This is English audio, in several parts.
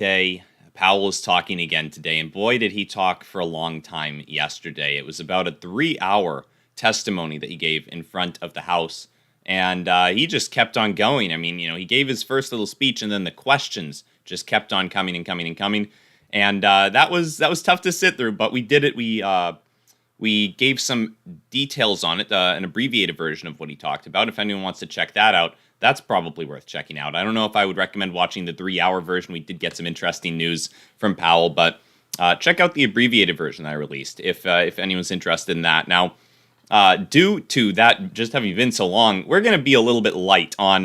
Day. Powell was talking again today, and boy, did he talk for a long time yesterday. It was about a 3 hour testimony that he gave in front of the House, and he just kept on going. I mean, he gave his first little speech, and then the questions just kept on coming and coming and coming, and that was tough to sit through, but we did it. We gave some details on it, an abbreviated version of what he talked about. If anyone wants to check that out, that's probably worth checking out. I don't know if I would recommend watching the 3 hour version. We did get some interesting news from Powell, but check out the abbreviated version I released if anyone's interested in that. Now, due to that just having been so long, we're going to be a little bit light on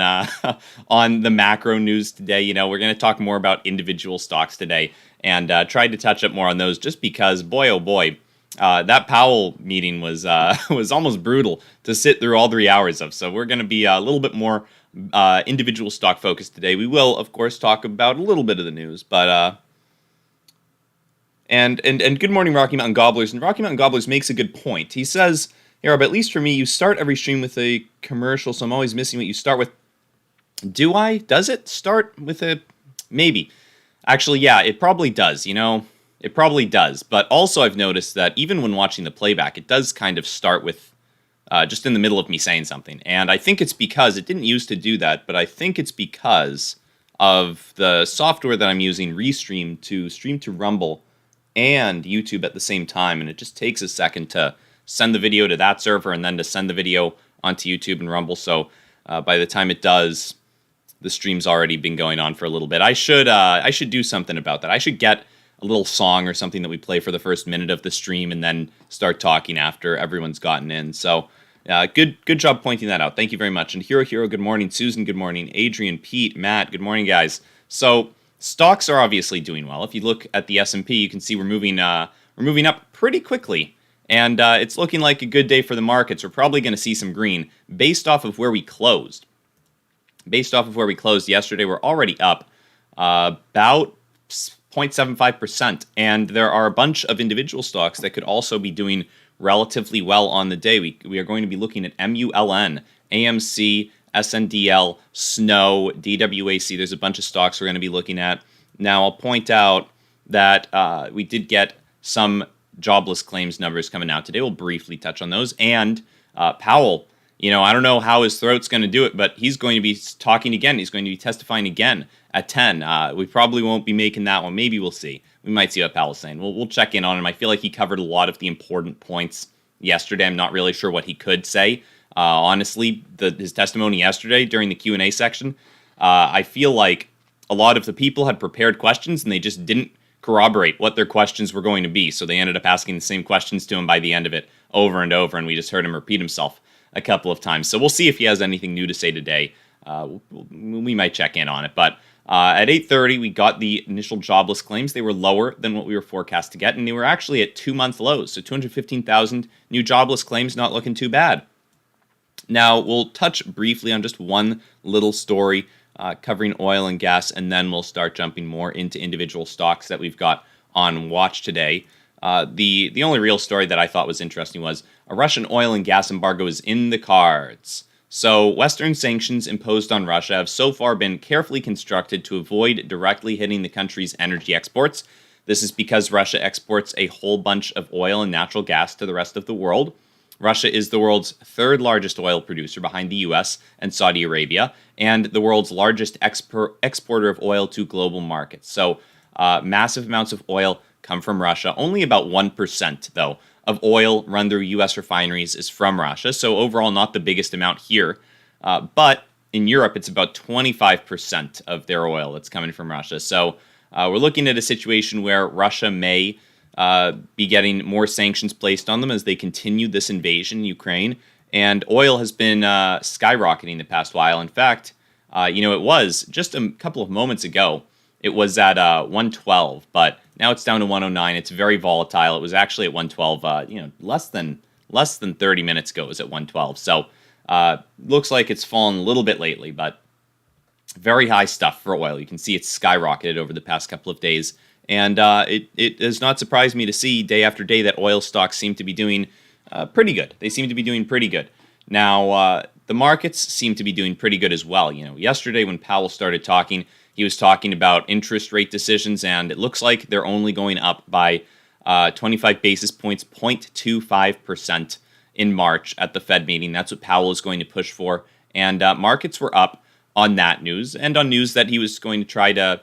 on the macro news today. We're going to talk more about individual stocks today and try to touch up more on those just because, boy, oh boy, that Powell meeting was was almost brutal to sit through all 3 hours of. So we're going to be a little bit more individual stock focused today. We will, of course, talk about a little bit of the news, but and good morning, Rocky Mountain Gobblers. And Rocky Mountain Gobblers makes a good point. He says, "Here, but at least for me, you start every stream with a commercial, so I'm always missing what you start with." Do I? Does it start with a maybe? Actually, yeah, it probably does. It probably does. But also, I've noticed that even when watching the playback, it does kind of start with just in the middle of me saying something. And I think it's because it didn't used to do that, but I think it's because of the software that I'm using, Restream, to stream to Rumble and YouTube at the same time. And it just takes a second to send the video to that server and then to send the video onto YouTube and Rumble. So by the time it does, the stream's already been going on for a little bit. I should do something about that. I should get a little song or something that we play for the first minute of the stream and then start talking after everyone's gotten in. So good job pointing that out. Thank you very much. And Hero, good morning. Susan, good morning. Adrian, Pete, Matt, good morning, guys. So stocks are obviously doing well. If you look at the S&P, you can see we're moving up pretty quickly. And it's looking like a good day for the markets. We're probably going to see some green based off of where we closed. Based off of where we closed yesterday, we're already up about 0.75%. And there are a bunch of individual stocks that could also be doing relatively well on the day. We are going to be looking at MULN, AMC, Sndl, Snow, DWAC. There's a bunch of stocks we're going to be looking at. Now, I'll point out that we did get some jobless claims numbers coming out today. We'll briefly touch on those. And Powell, I don't know how his throat's going to do it, but he's going to be talking again. He's going to be testifying again at 10. We probably won't be making that one. Maybe we'll see. We might see what Powell's saying. We'll check in on him. I feel like he covered a lot of the important points yesterday. I'm not really sure what he could say. Honestly, his testimony yesterday during the Q&A section, I feel like a lot of the people had prepared questions and they just didn't corroborate what their questions were going to be. So they ended up asking the same questions to him by the end of it over and over, and we just heard him repeat himself a couple of times. So we'll see if he has anything new to say today. We might check in on it. But at 8:30, we got the initial jobless claims. They were lower than what we were forecast to get, and they were actually at 2-month lows. So 215,000 new jobless claims, not looking too bad. Now, we'll touch briefly on just one little story covering oil and gas, and then we'll start jumping more into individual stocks that we've got on watch today. The only real story that I thought was interesting was a Russian oil and gas embargo is in the cards. So Western sanctions imposed on Russia have so far been carefully constructed to avoid directly hitting the country's energy exports. This is because Russia exports a whole bunch of oil and natural gas to the rest of the world. Russia is the world's third largest oil producer behind the US and Saudi Arabia, and the world's largest exporter of oil to global markets. So massive amounts of oil come from Russia. Only about 1%, though, of oil run through U.S. refineries is from Russia. So overall, not the biggest amount here. But in Europe, it's about 25% of their oil that's coming from Russia. So we're looking at a situation where Russia may be getting more sanctions placed on them as they continue this invasion in Ukraine. And oil has been skyrocketing the past while. In fact, it was just a couple of moments ago. It was at 112, but now it's down to 109. It's very volatile. It was actually at 112, less than 30 minutes ago. It was at 112. So looks like it's fallen a little bit lately, but very high stuff for oil. You can see it's skyrocketed over the past couple of days. And it has not surprised me to see day after day that oil stocks seem to be doing pretty good. They seem to be doing pretty good. Now, the markets seem to be doing pretty good as well. Yesterday when Powell started talking, He was talking about interest rate decisions, and it looks like they're only going up by 25 basis points, 0.25% in March at the Fed meeting. That's what Powell is going to push for. And markets were up on that news and on news that he was going to try to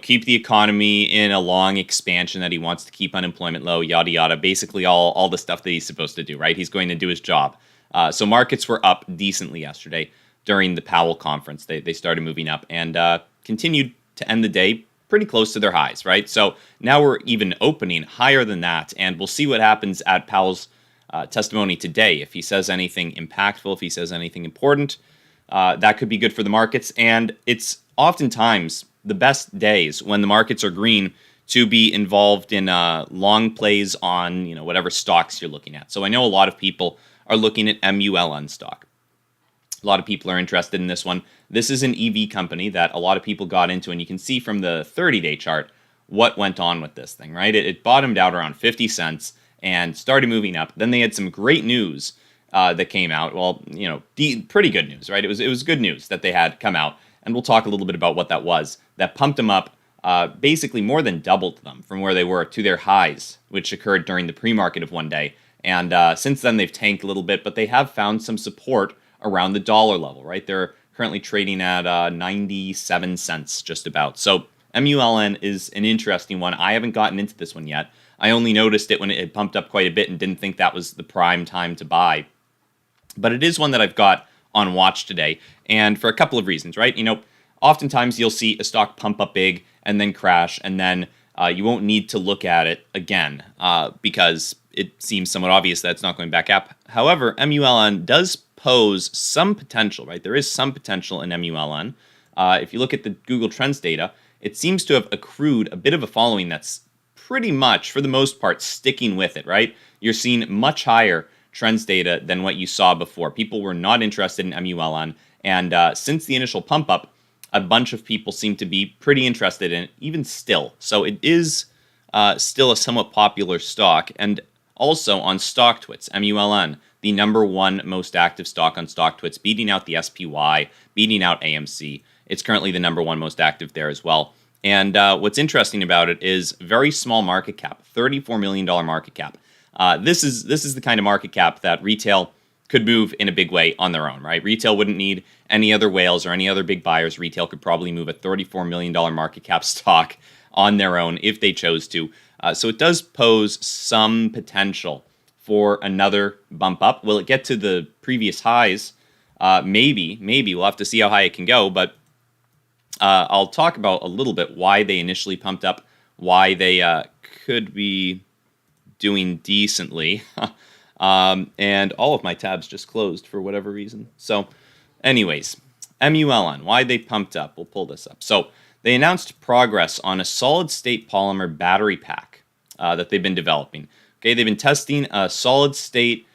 keep the economy in a long expansion, that he wants to keep unemployment low, yada, yada, basically all the stuff that he's supposed to do, right? He's going to do his job. So markets were up decently yesterday during the Powell conference. They started moving up and continued to end the day pretty close to their highs, right? So now we're even opening higher than that, and we'll see what happens at Powell's testimony today. If he says anything impactful, if he says anything important, that could be good for the markets. And it's oftentimes the best days when the markets are green to be involved in long plays on whatever stocks you're looking at. So I know a lot of people are looking at Muln stock. A lot of people are interested in this one. This is an EV company that a lot of people got into, and you can see from the 30-day chart what went on with this thing, right? It bottomed out around 50 cents and started moving up. Then they had some great news that came out. Well, pretty good news, right? It was good news that they had come out, and we'll talk a little bit about what that was. That pumped them up, basically more than doubled them from where they were to their highs, which occurred during the pre-market of one day. And since then, they've tanked a little bit, but they have found some support around the dollar level, right? They're currently trading at 97 cents just about. So MULN is an interesting one. I haven't gotten into this one yet. I only noticed it when it had pumped up quite a bit and didn't think that was the prime time to buy. But it is one that I've got on watch today, and for a couple of reasons, right? Oftentimes you'll see a stock pump up big and then crash, and then you won't need to look at it again because it seems somewhat obvious that it's not going back up. However, MULN does pose some potential, right? There is some potential in MULN. If you look at the Google Trends data, it seems to have accrued a bit of a following that's pretty much, for the most part, sticking with it, right? You're seeing much higher trends data than what you saw before. People were not interested in MULN, and since the initial pump up, a bunch of people seem to be pretty interested in it, even still. So it is still a somewhat popular stock, and also on StockTwits, MULN, the number one most active stock on StockTwits, beating out the SPY, beating out AMC. It's currently the number one most active there as well. And what's interesting about it is very small market cap, $34 million market cap. This is the kind of market cap that retail could move in a big way on their own, right? Retail wouldn't need any other whales or any other big buyers. Retail could probably move a $34 million market cap stock on their own if they chose to. So it does pose some potential for another bump up. Will it get to the previous highs? Maybe. We'll have to see how high it can go, but I'll talk about a little bit why they initially pumped up, why they could be doing decently. And all of my tabs just closed for whatever reason. So anyways, MULN, why they pumped up. We'll pull this up. So they announced progress on a solid-state polymer battery pack that they've been developing. Okay, they've been testing solid-state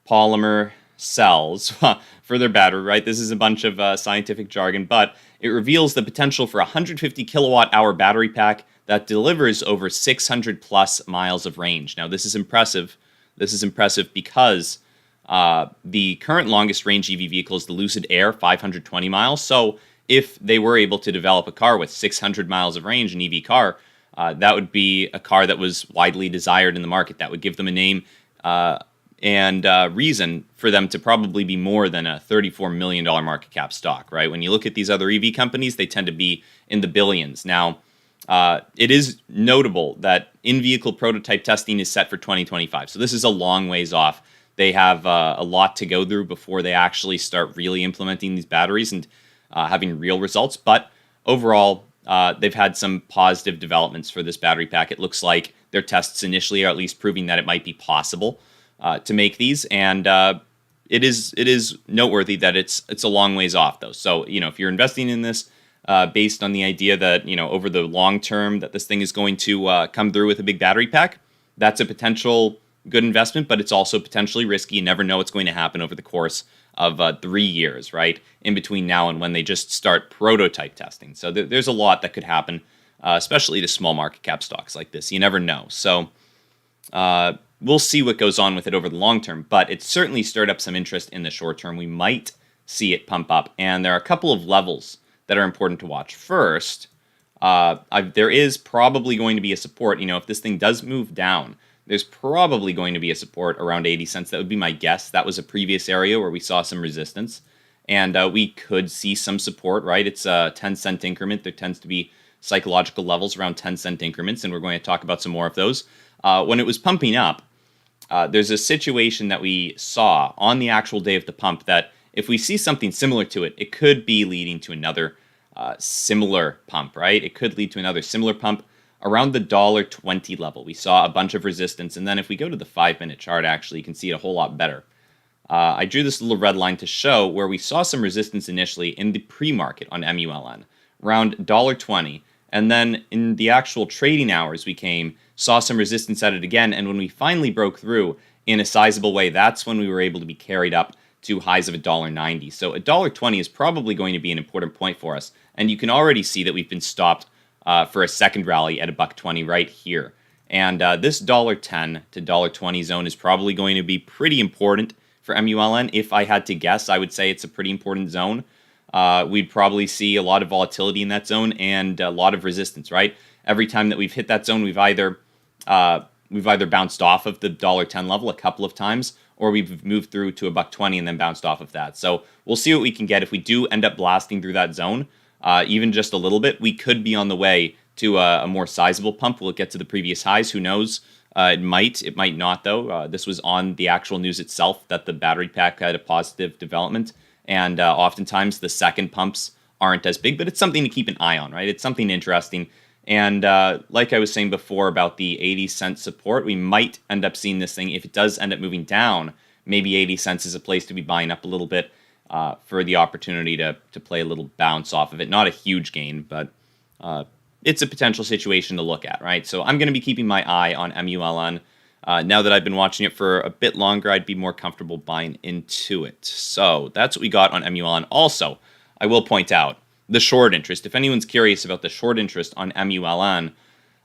polymer cells for their battery, right? This is a bunch of scientific jargon, but it reveals the potential for a 150 kilowatt-hour battery pack that delivers over 600 plus miles of range. Now, this is impressive. This is impressive because the current longest range EV vehicle is the Lucid Air, 520 miles. So if they were able to develop a car with 600 miles of range, an EV car, that would be a car that was widely desired in the market. That would give them a name and reason for them to probably be more than a $34 million market cap stock, right? When you look at these other EV companies, they tend to be in the billions. Now, it is notable that in-vehicle prototype testing is set for 2025. So this is a long ways off. They have a lot to go through before they actually start really implementing these batteries and having real results. But overall, they've had some positive developments for this battery pack. It looks like their tests initially are at least proving that it might be possible to make these. And it is noteworthy that it's a long ways off, though. So, if you're investing in this, based on the idea that, over the long term that this thing is going to come through with a big battery pack, that's a potential good investment, but it's also potentially risky. You never know what's going to happen over the course of 3 years, right? In between now and when they just start prototype testing. So there's a lot that could happen, especially to small market cap stocks like this. You never know. So we'll see what goes on with it over the long term, but it certainly stirred up some interest in the short term. We might see it pump up, and there are a couple of levels that are important to watch. First, there is probably going to be a support. If this thing does move down, there's probably going to be a support around 80 cents. That would be my guess. That was a previous area where we saw some resistance, and we could see some support, right? It's a 10-cent increment. There tends to be psychological levels around 10-cent increments, and we're going to talk about some more of those. When it was pumping up, there's a situation that we saw on the actual day of the pump that if we see something similar to it, it could be leading to another similar pump, right? It could lead to another similar pump around the $1.20 level. We saw a bunch of resistance, and then if we go to the 5-minute chart, actually, you can see it a whole lot better. I drew this little red line to show where we saw some resistance initially in the pre-market on MULN, around $1.20, and then in the actual trading hours we saw some resistance at it again, and when we finally broke through in a sizable way, that's when we were able to be carried up to highs of $1.90. So $1.20 is probably going to be an important point for us, and you can already see that we've been stopped for a second rally at $1.20 right here. And this $1.10 to $1.20 zone is probably going to be pretty important for MULN. If I had to guess, I would say it's a pretty important zone. We'd probably see a lot of volatility in that zone and a lot of resistance, right? Every time that we've hit that zone, we've either bounced off of the $1.10 level a couple of times, or we've moved through to $1.20 and then bounced off of that. So we'll see what we can get. If we do end up blasting through that zone, even just a little bit, we could be on the way to a more sizable pump. Will it get to the previous highs? Who knows? It might not, though. This was on the actual news itself that the battery pack had a positive development, and oftentimes the second pumps aren't as big, but it's something to keep an eye on, right? It's something interesting. And like I was saying before about the 80-cent support, we might end up seeing this thing. If it does end up moving down, maybe 80 cents is a place to be buying up a little bit for the opportunity to play a little bounce off of it. Not a huge gain, but it's a potential situation to look at, right? So I'm going to be keeping my eye on MULN. Now that I've been watching it for a bit longer, I'd be more comfortable buying into it. So that's what we got on MULN. Also, I will point out the short interest. If anyone's curious about the short interest on MULN,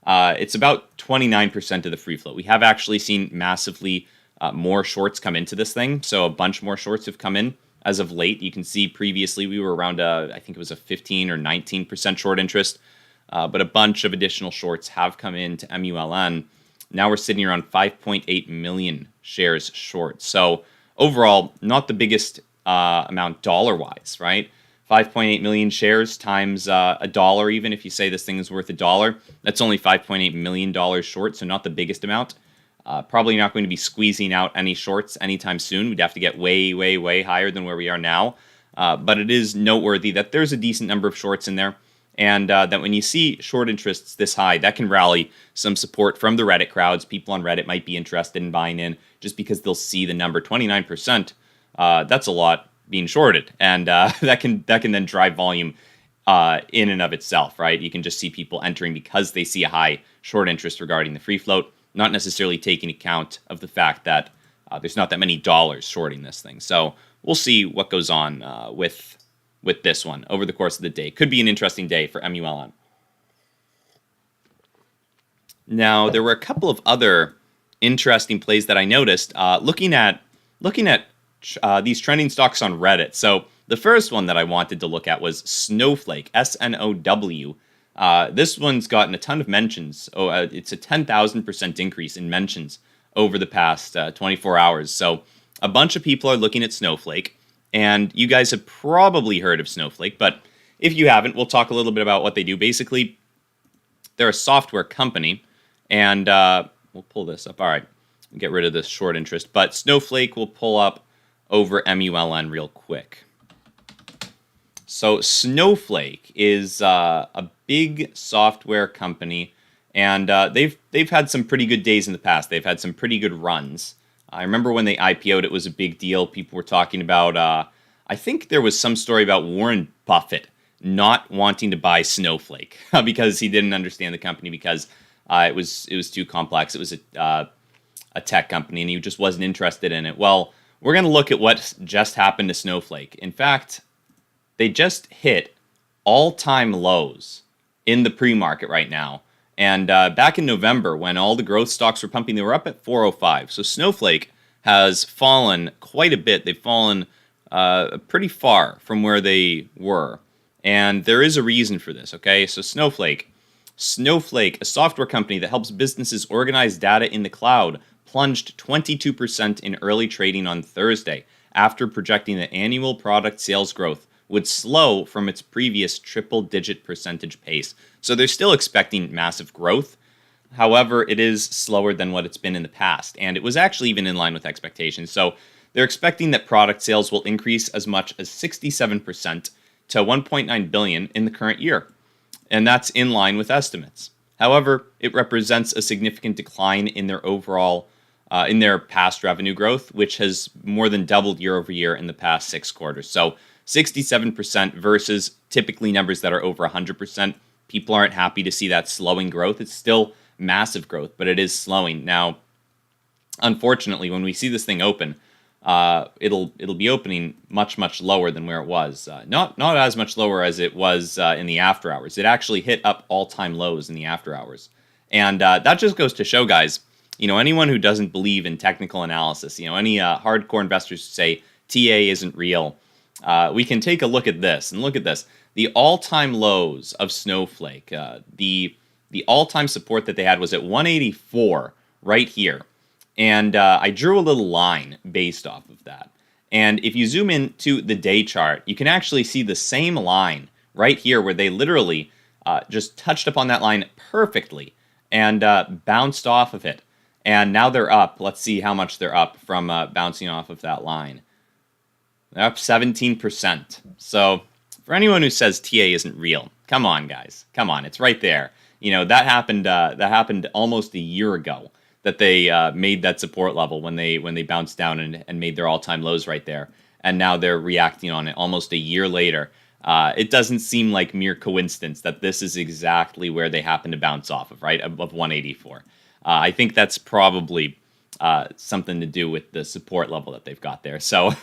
it's about 29% of the free float. We have actually seen massively more shorts come into this thing, so a bunch more shorts have come in as of late. You can see previously we were around, I think it was a 15 or 19% short interest, but a bunch of additional shorts have come into MULN. Now we're sitting around 5.8 million shares short. So overall, not the biggest amount dollar-wise, right? 5.8 million shares times a dollar, even if you say this thing is worth $1, that's only $5.8 million short, so not the biggest amount. Probably not going to be squeezing out any shorts anytime soon. We'd have to get way, way, way higher than where we are now. But it is noteworthy that there's a decent number of shorts in there, and that when you see short interests this high, that can rally some support from the Reddit crowds. People on Reddit might be interested in buying in just because they'll see the number 29%. That's a lot being shorted, and that can then drive volume in and of itself, right? You can just see people entering because they see a high short interest regarding the free float, not necessarily taking account of the fact that there's not that many dollars shorting this thing. So we'll see what goes on with this one over the course of the day. Could be an interesting day for MULN. Now, there were a couple of other interesting plays that I noticed looking at these trending stocks on Reddit. So the first one that I wanted to look at was Snowflake, SNOW. This one's gotten a ton of mentions. It's a 10,000% increase in mentions over the past 24 hours. So a bunch of people are looking at Snowflake, and you guys have probably heard of Snowflake, but if you haven't, we'll talk a little bit about what they do. Basically, they're a software company, and we'll pull this up. All right, get rid of this short interest, but Snowflake will pull up over MULN real quick. So Snowflake is a big software company, and they've had some pretty good days in the past. They've had some pretty good runs. I remember when they IPO'd, it was a big deal. People were talking about, I think there was some story about Warren Buffett not wanting to buy Snowflake because he didn't understand the company because it was too complex. It was a tech company, and he just wasn't interested in it. Well, we're going to look at what just happened to Snowflake. In fact, they just hit all-time lows in the pre-market right now. And back in November, when all the growth stocks were pumping, they were up at 405. So Snowflake has fallen quite a bit. They've fallen pretty far from where they were. And there is a reason for this, okay? So Snowflake, a software company that helps businesses organize data in the cloud, plunged 22% in early trading on Thursday after projecting that annual product sales growth would slow from its previous triple-digit percentage pace. So they're still expecting massive growth. However, it is slower than what it's been in the past, and it was actually even in line with expectations. So they're expecting that product sales will increase as much as 67% to 1.9 billion in the current year, and that's in line with estimates. However, it represents a significant decline in their overall, in their past revenue growth, which has more than doubled year over year in the past 6 quarters. So 67% versus typically numbers that are over 100%. People aren't happy to see that slowing growth. It's still massive growth, but it is slowing. Now, unfortunately, when we see this thing open, it'll be opening much lower than where it was. Not as much lower as it was in the after hours. It actually hit up all-time lows in the after hours, and that just goes to show, guys. Anyone who doesn't believe in technical analysis, any hardcore investors who say TA isn't real, we can take a look at this and look at this. The all-time lows of Snowflake, the all-time support that they had was at 184 right here. And I drew a little line based off of that. And if you zoom into the day chart, you can actually see the same line right here where they literally just touched upon that line perfectly and bounced off of it. And now they're up. Let's see how much they're up from bouncing off of that line. They're up 17%. So for anyone who says TA isn't real, come on, guys. Come on. It's right there. That happened almost a year ago that they made that support level when they bounced down and made their all-time lows right there. And now they're reacting on it almost a year later. It doesn't seem like mere coincidence that this is exactly where they happen to bounce off of, right, of 184. I think that's probably something to do with the support level that they've got there. So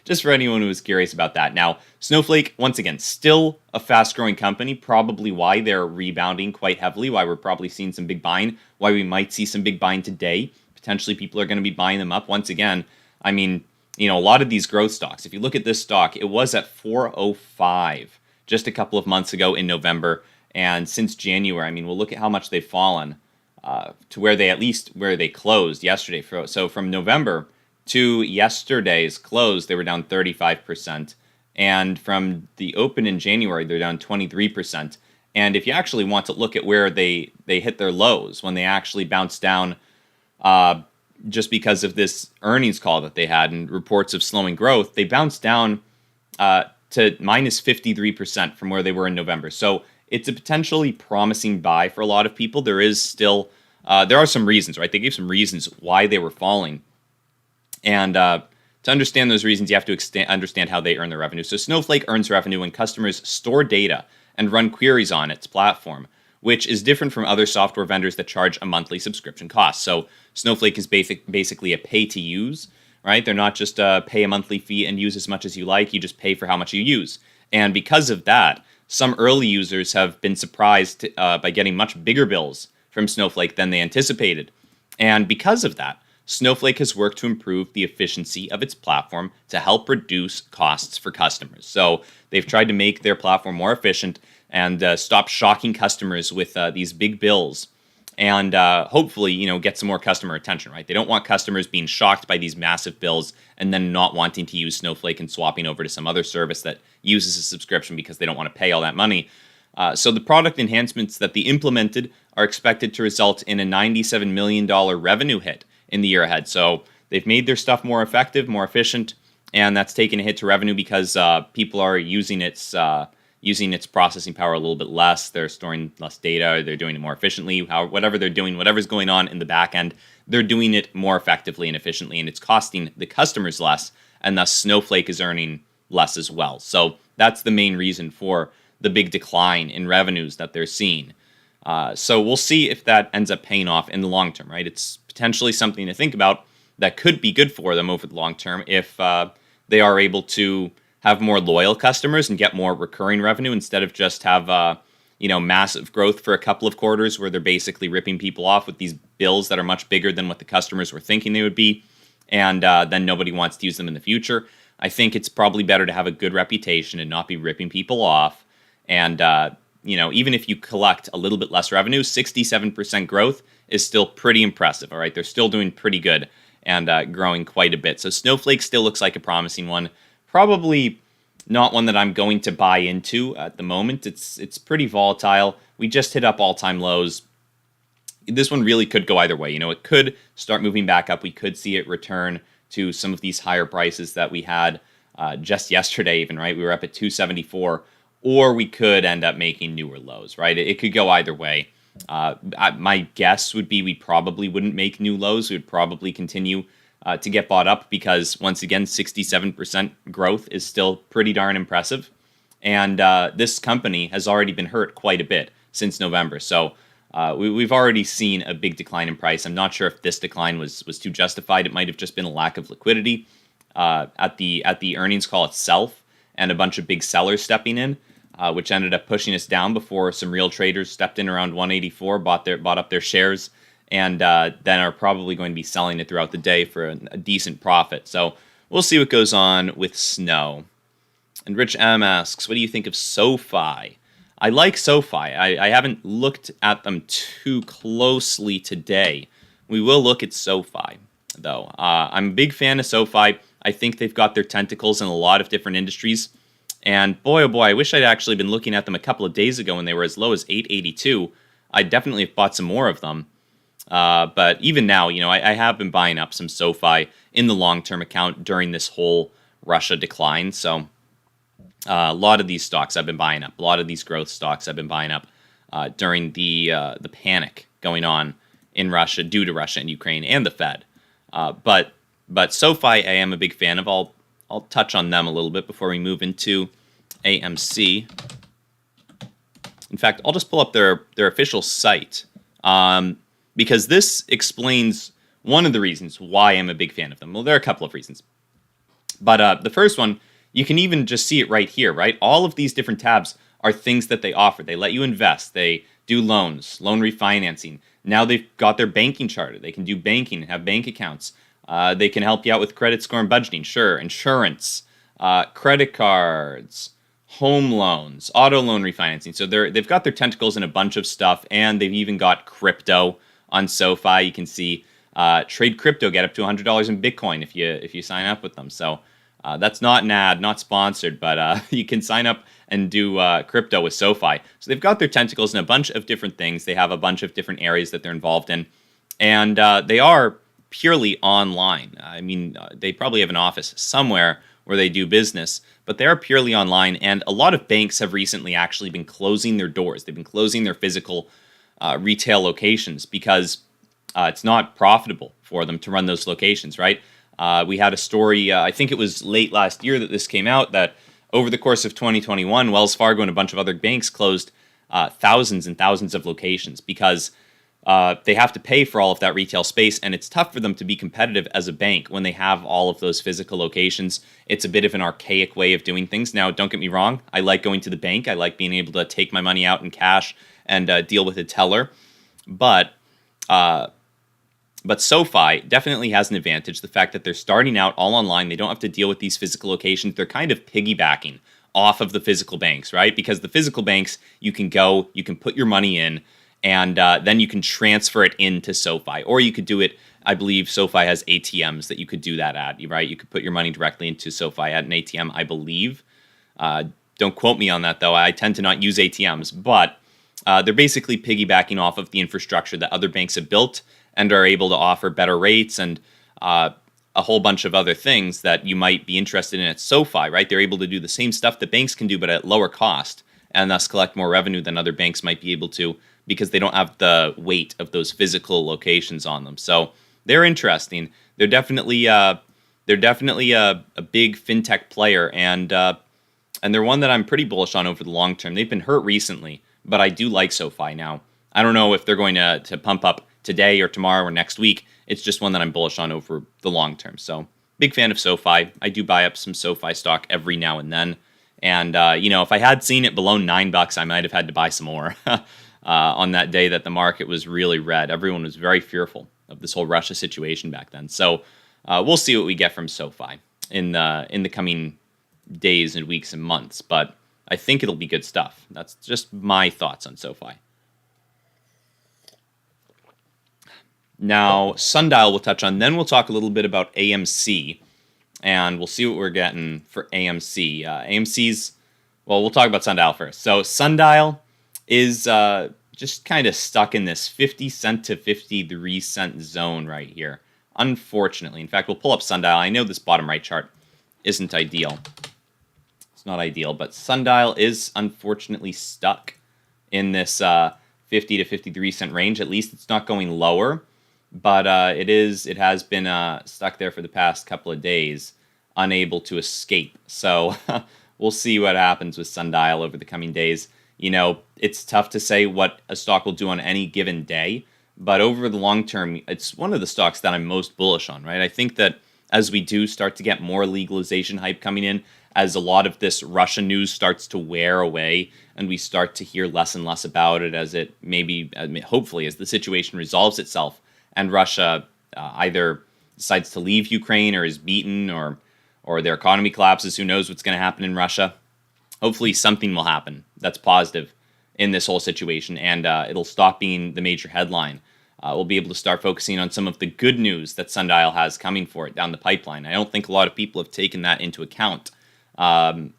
just for anyone who is curious about that. Now, Snowflake, once again, still a fast-growing company, probably why they're rebounding quite heavily, why we're probably seeing some big buying, why we might see some big buying today. Potentially people are going to be buying them up. Once again, I mean, a lot of these growth stocks, if you look at this stock, it was at 405 just a couple of months ago in November. And since January, I mean, we'll look at how much they've fallen. To where they closed yesterday. So from November to yesterday's close, they were down 35%. And from the open in January, they're down 23%. And if you actually want to look at where they hit their lows, when they actually bounced down just because of this earnings call that they had and reports of slowing growth, they bounced down to minus 53% from where they were in November. So it's a potentially promising buy for a lot of people. There is still, there are some reasons, right? They gave some reasons why they were falling. And to understand those reasons, you have to understand how they earn their revenue. So Snowflake earns revenue when customers store data and run queries on its platform, which is different from other software vendors that charge a monthly subscription cost. So Snowflake is basically a pay-to-use, right? They're not just pay a monthly fee and use as much as you like. You just pay for how much you use. And because of that, some early users have been surprised by getting much bigger bills from Snowflake than they anticipated. And because of that, Snowflake has worked to improve the efficiency of its platform to help reduce costs for customers. So they've tried to make their platform more efficient and stop shocking customers with these big bills and hopefully, get some more customer attention, right? They don't want customers being shocked by these massive bills and then not wanting to use Snowflake and swapping over to some other service that uses a subscription because they don't want to pay all that money. So the product enhancements that they implemented are expected to result in a $97 million revenue hit in the year ahead. So they've made their stuff more effective, more efficient, and that's taken a hit to revenue because people are using its processing power a little bit less. They're storing less data. They're doing it more efficiently. Whatever they're doing, whatever's going on in the back end, they're doing it more effectively and efficiently, and it's costing the customers less, and thus Snowflake is earning less as well. So that's the main reason for the big decline in revenues that they're seeing. So we'll see if that ends up paying off in the long term, right? It's potentially something to think about that could be good for them over the long term if they are able to have more loyal customers and get more recurring revenue instead of just have massive growth for a couple of quarters where they're basically ripping people off with these bills that are much bigger than what the customers were thinking they would be, and then nobody wants to use them in the future. I think it's probably better to have a good reputation and not be ripping people off And even if you collect a little bit less revenue, 67% growth is still pretty impressive. All right, they're still doing pretty good and growing quite a bit. So Snowflake still looks like a promising one. Probably not one that I'm going to buy into at the moment. It's pretty volatile. We just hit up all-time lows. This one really could go either way. It could start moving back up. We could see it return to some of these higher prices that we had just yesterday even, right? We were up at 274, or we could end up making newer lows, right? It could go either way. My guess would be we probably wouldn't make new lows. We would probably continue to get bought up because, once again, 67% growth is still pretty darn impressive. And this company has already been hurt quite a bit since November. So we've already seen a big decline in price. I'm not sure if this decline was too justified. It might have just been a lack of liquidity at the earnings call itself and a bunch of big sellers stepping in, which ended up pushing us down before some real traders stepped in around 184, bought up their shares, and then are probably going to be selling it throughout the day for a decent profit. So we'll see what goes on with Snow. And Rich M asks, what do you think of Sofi? I like Sofi. I haven't looked at them too closely today. We will look at Sofi, though. I'm a big fan of Sofi. I think they've got their tentacles in a lot of different industries. And boy, oh boy, I wish I'd actually been looking at them a couple of days ago when they were as low as 882. I definitely have bought some more of them. But even now, I have been buying up some Sofi in the long-term account during this whole Russia decline. So a lot of these stocks I've been buying up. A lot of these growth stocks I've been buying up during the panic going on in Russia due to Russia and Ukraine and the Fed. But Sofi I am a big fan of. I'll touch on them a little bit before we move into AMC. In fact, I'll just pull up their official site because this explains one of the reasons why I'm a big fan of them. Well, there are a couple of reasons. But the first one, you can even just see it right here, right? All of these different tabs are things that they offer. They let you invest. They do loans, loan refinancing. Now they've got their banking charter. They can do banking and have bank accounts. They can help you out with credit score and budgeting, sure, insurance, credit cards, home loans, auto loan refinancing. So they've got their tentacles in a bunch of stuff, and they've even got crypto on Sofi. You can see trade crypto, get up to $100 in Bitcoin if you sign up with them. So that's not an ad, not sponsored, but you can sign up and do crypto with Sofi. So they've got their tentacles in a bunch of different things. They have a bunch of different areas that they're involved in, and they are purely online. I mean, they probably have an office somewhere where they do business, but they are purely online, and a lot of banks have recently actually been closing their doors. They've been closing their physical retail locations because it's not profitable for them to run those locations, right? We had a story, I think it was late last year that this came out, that over the course of 2021, Wells Fargo and a bunch of other banks closed thousands and thousands of locations because they have to pay for all of that retail space, and it's tough for them to be competitive as a bank when they have all of those physical locations. It's a bit of an archaic way of doing things. Now, don't get me wrong. I like going to the bank. I like being able to take my money out in cash and deal with a teller. But Sofi definitely has an advantage. The fact that they're starting out all online. They don't have to deal with these physical locations. They're kind of piggybacking off of the physical banks, right? Because the physical banks, you can go, you can put your money in, and then you can transfer it into Sofi. Or you could do it, I believe Sofi has ATMs that you could do that at, right? You could put your money directly into Sofi at an ATM, I believe. Don't quote me on that, though. I tend to not use ATMs. But they're basically piggybacking off of the infrastructure that other banks have built and are able to offer better rates and a whole bunch of other things that you might be interested in at Sofi, right? They're able to do the same stuff that banks can do, but at lower cost, and thus collect more revenue than other banks might be able to, because they don't have the weight of those physical locations on them. So they're interesting. They're definitely a big fintech player, and they're one that I'm pretty bullish on over the long term. They've been hurt recently, but I do like Sofi now. I don't know if they're going to pump up today or tomorrow or next week. It's just one that I'm bullish on over the long term. So big fan of Sofi. I do buy up some Sofi stock every now and then. And, if I had seen it below $9, I might have had to buy some more. On that day that the market was really red. Everyone was very fearful of this whole Russia situation back then. So we'll see what we get from Sofi in the coming days and weeks and months. But I think it'll be good stuff. That's just my thoughts on Sofi. Now, Sundial we'll touch on. Then we'll talk a little bit about AMC, and we'll see what we're getting for AMC. AMC's, well, we'll talk about Sundial first. So Sundial is just kind of stuck in this 50 cent to 53 cent zone right here, unfortunately. In fact, we'll pull up Sundial. I know this bottom right chart isn't ideal. It's not ideal, but Sundial is unfortunately stuck in this 50 to 53 cent range. At least it's not going lower. But it has been stuck there for the past couple of days, unable to escape. So we'll see what happens with Sundial over the coming days. You know, it's tough to say what a stock will do on any given day, but over the long term, it's one of the stocks that I'm most bullish on, right? I think that as we do start to get more legalization hype coming in, as a lot of this Russia news starts to wear away, and we start to hear less and less about it as it maybe, hopefully, as the situation resolves itself, and Russia either decides to leave Ukraine or is beaten or their economy collapses. Who knows what's going to happen in Russia? Hopefully something will happen that's positive in this whole situation, and it'll stop being the major headline. We'll be able to start focusing on some of the good news that Sundial has coming for it down the pipeline. I don't think a lot of people have taken that into account.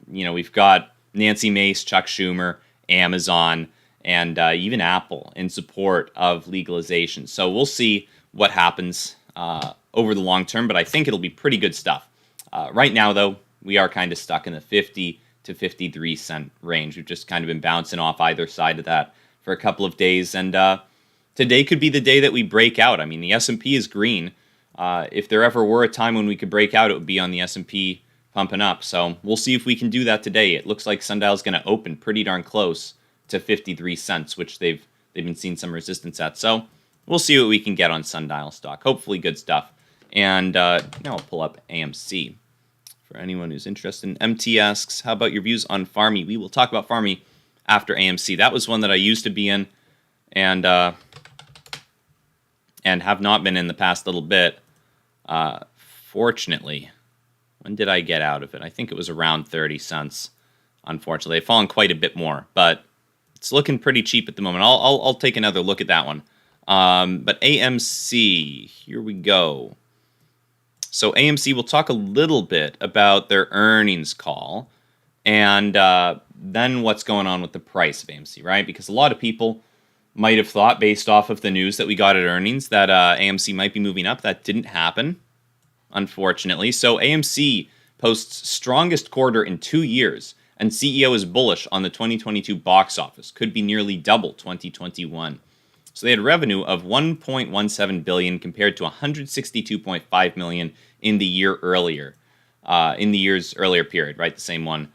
We've got Nancy Mace, Chuck Schumer, Amazon, and even Apple in support of legalization. So we'll see what happens over the long term, but I think it'll be pretty good stuff. Right now, though, we are kind of stuck in the 50 to 53 cent range. We've just kind of been bouncing off either side of that for a couple of days, and today could be the day that we break out. I mean, the S&P is green. If there ever were a time when we could break out, it would be on the S&P pumping up. So we'll see if we can do that today. It looks like Sundial's going to open pretty darn close to 53 cents, which they've been seeing some resistance at. So we'll see what we can get on Sundial stock. Hopefully good stuff. And now I'll pull up AMC for anyone who's interested. MT asks, how about your views on FAMI? We will talk about FAMI after AMC. That was one that I used to be in and have not been in the past little bit. Fortunately, when did I get out of it? I think it was around 30 cents. Unfortunately, they've fallen quite a bit more, but it's looking pretty cheap at the moment. I'll take another look at that one. But AMC, here we go. So AMC, we'll talk a little bit about their earnings call and then what's going on with the price of AMC, right? Because a lot of people might have thought, based off of the news that we got at earnings, that AMC might be moving up. That didn't happen, unfortunately. So AMC posts strongest quarter in 2 years, and CEO is bullish on the 2022 box office. Could be nearly double 2021. So they had revenue of $1.17 billion compared to $162.5 million in the year earlier, in the year's earlier period, right? The same one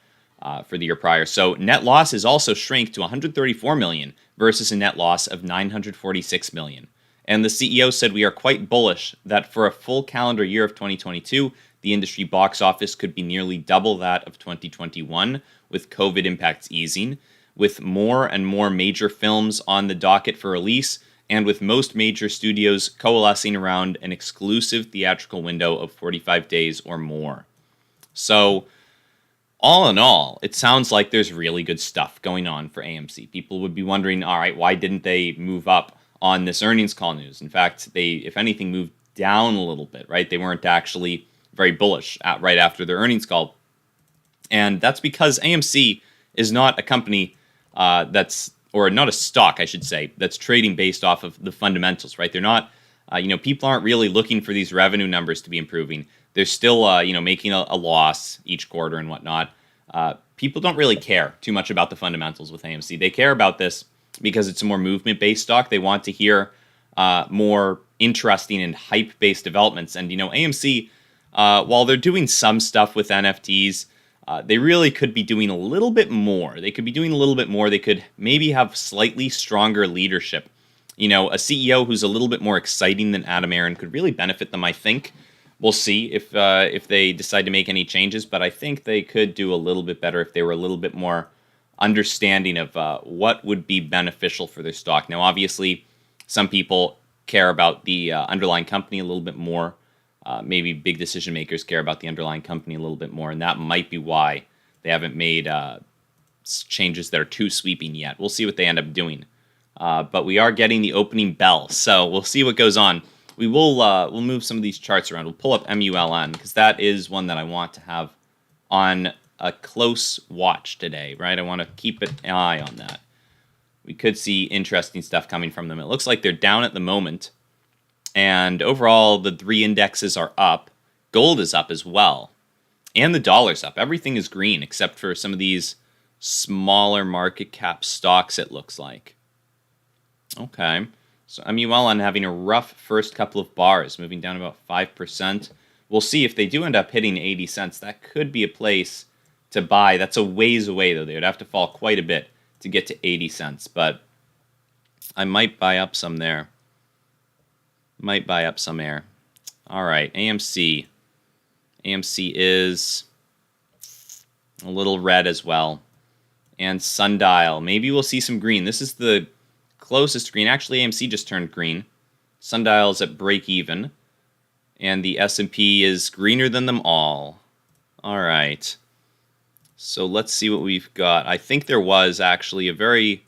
for the year prior. So net loss is also shrank to $134 million versus a net loss of $946 million. And the CEO said, we are quite bullish that for a full calendar year of 2022, the industry box office could be nearly double that of 2021 with COVID impacts easing, with more and more major films on the docket for release, and with most major studios coalescing around an exclusive theatrical window of 45 days or more. So, all in all, it sounds like there's really good stuff going on for AMC. People would be wondering, all right, why didn't they move up on this earnings call news? In fact, they, if anything, moved down a little bit, right? They weren't actually very bullish right after their earnings call. And that's because AMC is not a company or not a stock, I should say, that's trading based off of the fundamentals, right? They're not, people aren't really looking for these revenue numbers to be improving. They're still, making a loss each quarter and whatnot. People don't really care too much about the fundamentals with AMC. They care about this because it's a more movement-based stock. They want to hear more interesting and hype-based developments. And, AMC, while they're doing some stuff with NFTs, they really could be doing a little bit more. They could be doing a little bit more. They could maybe have slightly stronger leadership. A CEO who's a little bit more exciting than Adam Aron could really benefit them, I think. We'll see if they decide to make any changes, but I think they could do a little bit better if they were a little bit more understanding of what would be beneficial for their stock. Now, obviously, some people care about the underlying company a little bit more. Maybe big decision makers care about the underlying company a little bit more, and that might be why they haven't made changes that are too sweeping yet. We'll see what they end up doing. But we are getting the opening bell, so we'll see what goes on. We will we'll move some of these charts around. We'll pull up MULN because that is one that I want to have on a close watch today, right? I want to keep an eye on that. We could see interesting stuff coming from them. It looks like they're down at the moment, and overall the 3 indexes are up. Gold is up as well, and the dollar's up. Everything is green except for some of these smaller market cap stocks, it looks like. Okay, so MULN having a rough first couple of bars, moving down about 5%. We'll see if they do end up hitting 80 cents. That could be a place to buy. That's a ways away, though. They would have to fall quite a bit to get to 80 cents, but I might buy up some there. Might buy up some air. All right, AMC. AMC is a little red as well. And Sundial. Maybe we'll see some green. This is the closest green. Actually, AMC just turned green. Sundial's at break even. And the S&P is greener than them all. All right. So let's see what we've got. I think there was actually a very...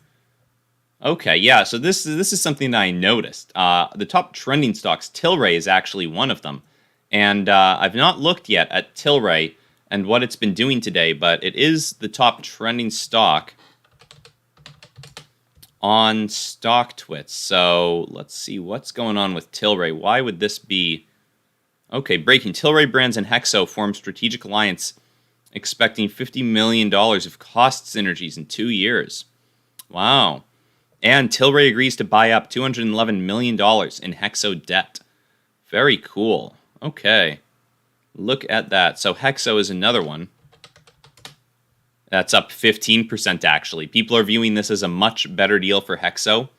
Okay, yeah, so this is something that I noticed. The top trending stocks, Tilray is actually one of them. And I've not looked yet at Tilray and what it's been doing today, but it is the top trending stock on StockTwits. So let's see what's going on with Tilray. Why would this be... Okay, breaking. Tilray Brands and Hexo form strategic alliance, expecting $50 million of cost synergies in 2 years. Wow. And Tilray agrees to buy up $211 million in Hexo debt. Very cool. Okay. Look at that. So Hexo is another one. That's up 15% actually. People are viewing this as a much better deal for Hexo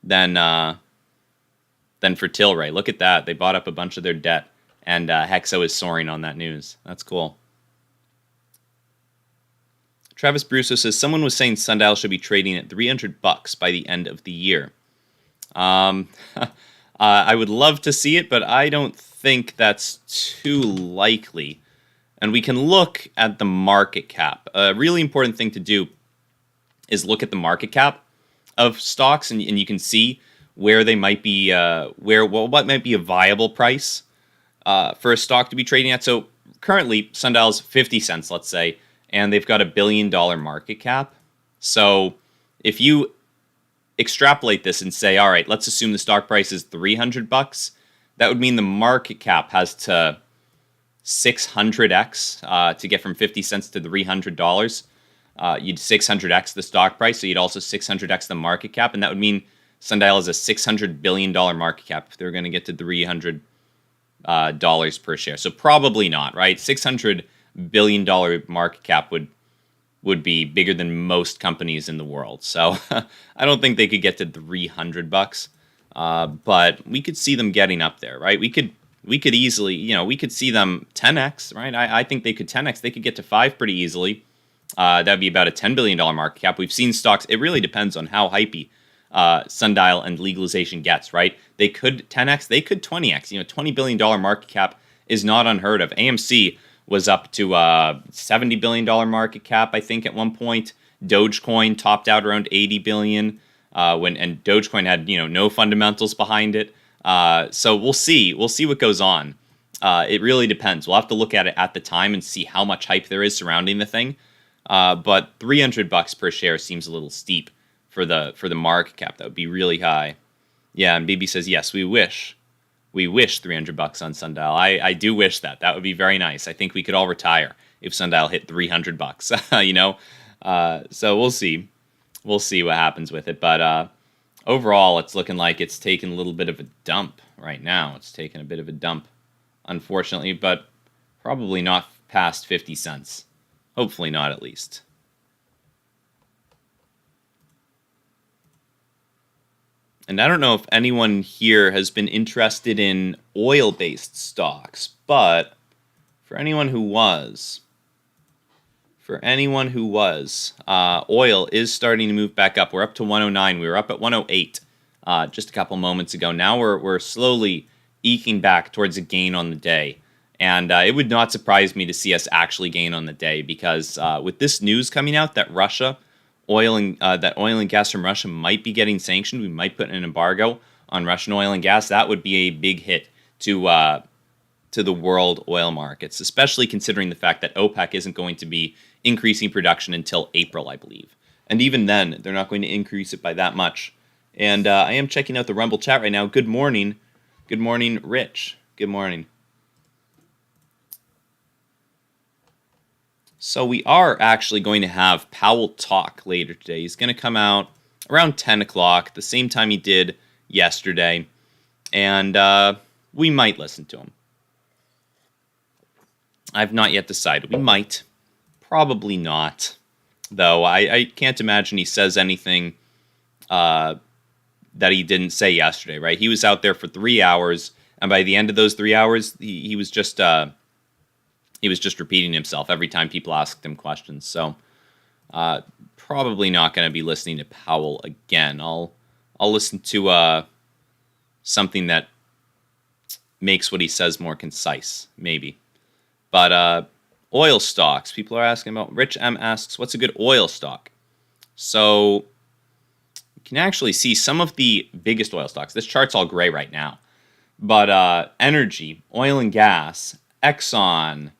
than for Tilray. Look at that. They bought up a bunch of their debt. And Hexo is soaring on that news. That's cool. Travis Brusso says, someone was saying Sundial should be trading at $300 by the end of the year. I would love to see it, but I don't think that's too likely. And we can look at the market cap. A really important thing to do is look at the market cap of stocks, and you can see where they might be, what might be a viable price for a stock to be trading at. So currently, Sundial's 50 cents, let's say, and they've got $1 billion market cap. So if you extrapolate this and say, all right, let's assume the stock price is $300, that would mean the market cap has to 600x to get from 50 cents to $300. You'd 600x the stock price, so you'd also 600x the market cap, and that would mean Sundial is a $600 billion market cap if they're going to get to $300 per share. So probably not, right? $600 billion market cap would be bigger than most companies in the world. So I don't think they could get to $300, but we could see them getting up there, right? We could easily, we could see them 10x, right? I think they could 10x. They could get to 5 pretty easily. That'd be about a $10 billion market cap. We've seen stocks. It really depends on how hypey Sundial and legalization gets, right? They could 10x, they could 20x. $20 billion market cap is not unheard of. AMC was up to $70 billion market cap, I think, at one point. Dogecoin topped out around $80 billion, and Dogecoin had no fundamentals behind it. So we'll see what goes on. It really depends. We'll have to look at it at the time and see how much hype there is surrounding the thing. But $300 per share seems a little steep for the market cap. That would be really high. Yeah, and BB says yes. We wish $300 on Sundial. I do wish that. That would be very nice. I think we could all retire if Sundial hit $300. So we'll see. We'll see what happens with it. But overall, it's looking like it's taken a little bit of a dump right now. It's taken a bit of a dump, unfortunately, but probably not past 50 cents. Hopefully not, at least. And I don't know if anyone here has been interested in oil-based stocks, but for anyone who was, oil is starting to move back up. We're up to 109. We were up at 108 just a couple moments ago. Now we're slowly eking back towards a gain on the day. And it would not surprise me to see us actually gain on the day because with this news coming out that Russia that oil and gas from Russia might be getting sanctioned. We might put an embargo on Russian oil and gas. That would be a big hit to the world oil markets, especially considering the fact that OPEC isn't going to be increasing production until April, I believe. And even then, they're not going to increase it by that much. And I am checking out the Rumble chat right now. Good morning. Good morning, Rich. Good morning. So we are actually going to have Powell talk later today. He's going to come out around 10 o'clock, the same time he did yesterday. And we might listen to him. I've not yet decided. We might. Probably not. Though I can't imagine he says anything that he didn't say yesterday, right? He was out there for 3 hours, and by the end of those 3 hours, he was just repeating himself every time people asked him questions. So probably not going to be listening to Powell again. I'll listen to something that makes what he says more concise, maybe. But oil stocks, people are asking about. Rich M asks, what's a good oil stock? So you can actually see some of the biggest oil stocks. This chart's all gray right now. But energy, oil and gas, Exxon,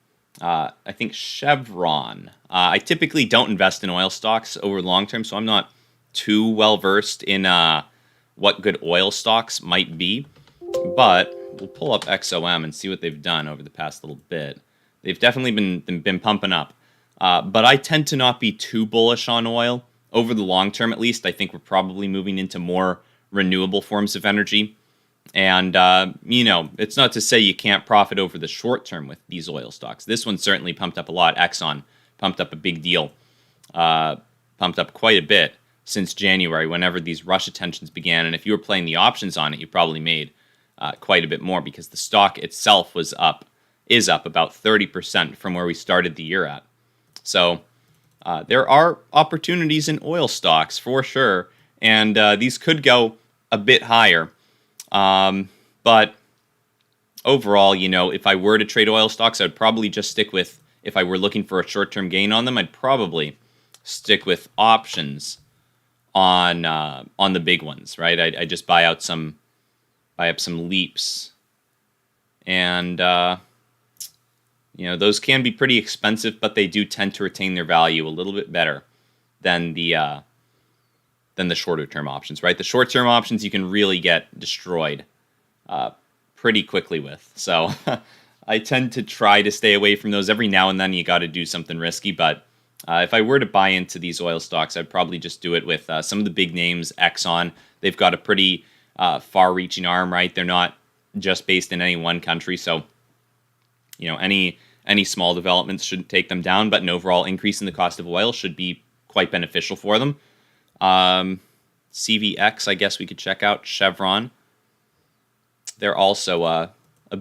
I think Chevron. I typically don't invest in oil stocks over the long term, so I'm not too well versed in what good oil stocks might be. But we'll pull up XOM and see what they've done over the past little bit. They've definitely been pumping up. But I tend to not be too bullish on oil. Over the long term, at least, I think we're probably moving into more renewable forms of energy. And, it's not to say you can't profit over the short term with these oil stocks. This one certainly pumped up a lot. Exxon pumped up a big deal. Pumped up quite a bit since January, whenever these Russia tensions began. And if you were playing the options on it, you probably made quite a bit more, because the stock itself is up about 30% from where we started the year at. So there are opportunities in oil stocks for sure, and these could go a bit higher. But overall, if I were to trade oil stocks, I'd probably just stick with, if I were looking for a short-term gain on them, I'd probably stick with options on the big ones, right? I just buy up some leaps, and those can be pretty expensive, but they do tend to retain their value a little bit better than the shorter-term options, right? The short-term options you can really get destroyed pretty quickly with. So I tend to try to stay away from those. Every now and then you got to do something risky, but if I were to buy into these oil stocks, I'd probably just do it with some of the big names. Exxon, they've got a pretty far-reaching arm, right? They're not just based in any one country, so any small developments shouldn't take them down, but an overall increase in the cost of oil should be quite beneficial for them. CVX, I guess we could check out. Chevron, they're also a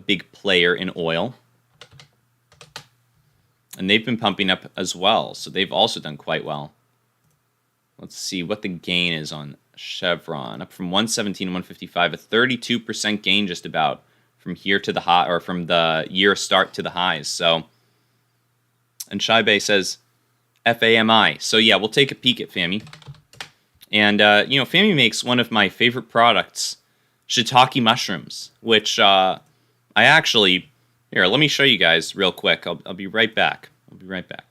big player in oil, and they've been pumping up as well, so they've also done quite well. Let's see what the gain is on Chevron, up from 117 to 155, a 32% gain just about from here to the high, or from the year start to the highs. So, and Shaibe says FAMI. So yeah, we'll take a peek at FAMI. And FAMI makes one of my favorite products, shiitake mushrooms, which I actually, here, let me show you guys real quick. I'll be right back. I'll be right back.